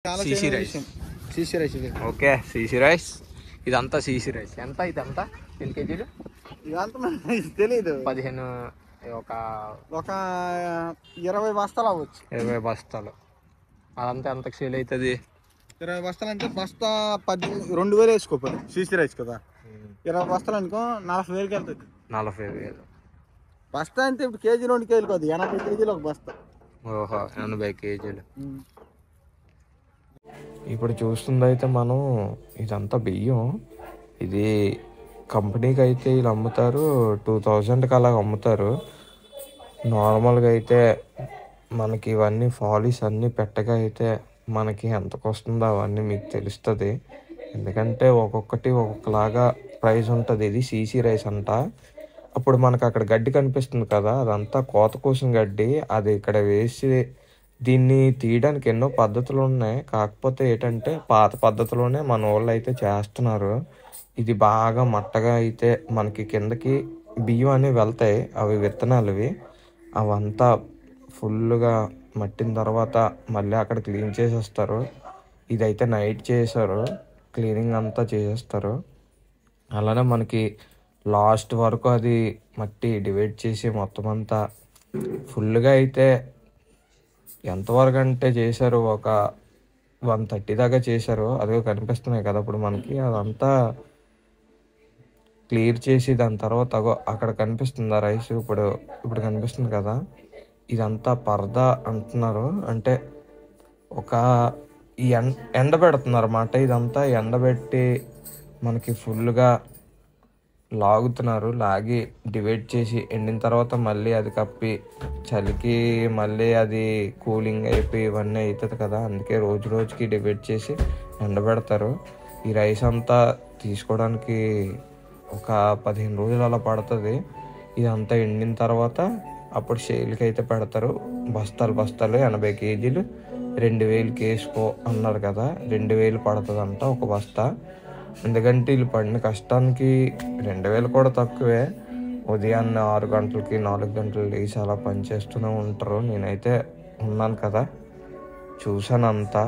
CC rice. CC rice ఇది. Okay, CC rice. ఇదంతా CC rice. ఎంత ఇదంతా? ఎన్ని కేజీలు? ఇదంతా మనకి తెలీదు. 15 ఒక 20 బస్తాలు అవ్వచ్చు. 20 బస్తాలు. అదంతా ఎంతకు సేల్ అవుతుంది? 20 బస్తాలు అంటే బస్తా 2,000 వేసుకోపోయి సీసీ రైస్ కదా. 20 బస్తాలు అనుకో 40,000కి వెళ్తుంది. 40,000. బస్తా అంటే ఇప్పుడు కేజీ 2 కేజీలు కాదు, 80 కేజీలు ఒక బస్తా. ఓహో, 80 కేజీలు. ఇప్పుడు చూస్తుంది అయితే మనం ఇదంతా బియ్యం. ఇది కంపెనీకి అయితే వీళ్ళు అమ్ముతారు 2000కి అలాగ అమ్ముతారు. నార్మల్గా అయితే మనకి ఇవన్నీ ఫాలీస్ అన్నీ పెట్టగా అయితే మనకి ఎంతకు వస్తుందో అవన్నీ మీకు తెలుస్తుంది. ఎందుకంటే ఒక్కొక్కటి ఒక్కొక్కలాగా ప్రైస్ ఉంటుంది. ఇది సీసీ రైస్ అంట. అప్పుడు మనకు అక్కడ గడ్డి కనిపిస్తుంది కదా, అదంతా కోత కోసం గడ్డి. అది ఇక్కడ వేసి దీన్ని తీయడానికి ఎన్నో పద్ధతులు ఉన్నాయి. కాకపోతే ఏంటంటే పాత పద్ధతిలోనే మన వాళ్ళు అయితే చేస్తున్నారు. ఇది బాగా మట్టగా అయితే మనకి కిందకి బియ్యం అనేవి వెళ్తాయి. అవి విత్తనాలు అవంతా ఫుల్గా మట్టిన తర్వాత మళ్ళీ అక్కడ క్లీన్ చేసేస్తారు. ఇదైతే నైట్ చేశారు, క్లీనింగ్ అంతా చేసేస్తారు. అలానే మనకి లాస్ట్ వరకు అది మట్టి డివైడ్ చేసి మొత్తం అంతా ఫుల్గా అయితే ఎంతవరకు అంటే చేశారు, ఒక 130 దాకా చేశారు. అదిగో కనిపిస్తున్నాయి కదా ఇప్పుడు మనకి. అదంతా క్లియర్ చేసి దాని తర్వాత అక్కడ కనిపిస్తుంది ఆ రైస్. ఇప్పుడు కనిపిస్తుంది కదా, ఇదంతా పరదా అంటున్నారు. అంటే ఒక ఎండబెడుతున్నారు అన్నమాట. ఇదంతా ఎండబెట్టి మనకి ఫుల్గా లాగుతున్నారు. లాగి డివైడ్ చేసి ఎండిన తర్వాత మళ్ళీ అది కప్పి చలికి మళ్ళీ అది కూలింగ్ అయిపోయి ఇవన్నీ అవుతుంది కదా. అందుకే రోజు రోజుకి డివైడ్ చేసి ఎండబెడతారు. ఈ రైస్ అంతా తీసుకోవడానికి ఒక 15 రోజులు అలా పడుతుంది. ఇదంతా ఎండిన తర్వాత అప్పుడు సేల్కి అయితే పెడతారు. బస్తాలు 80 కేజీలు 2,000కి వేసుకో అన్నారు కదా. 2,000 పడుతుంది అంట ఒక బస్తా. ఎందుకంటే వీళ్ళు పడిన కష్టానికి 2,000 కూడా తక్కువే. ఉదయాన్నే 6 గంటలకి 4 గంటలు లేచి అలా పనిచేస్తూనే ఉంటారు. నేనైతే ఉన్నాను కదా, చూసాను అంతా.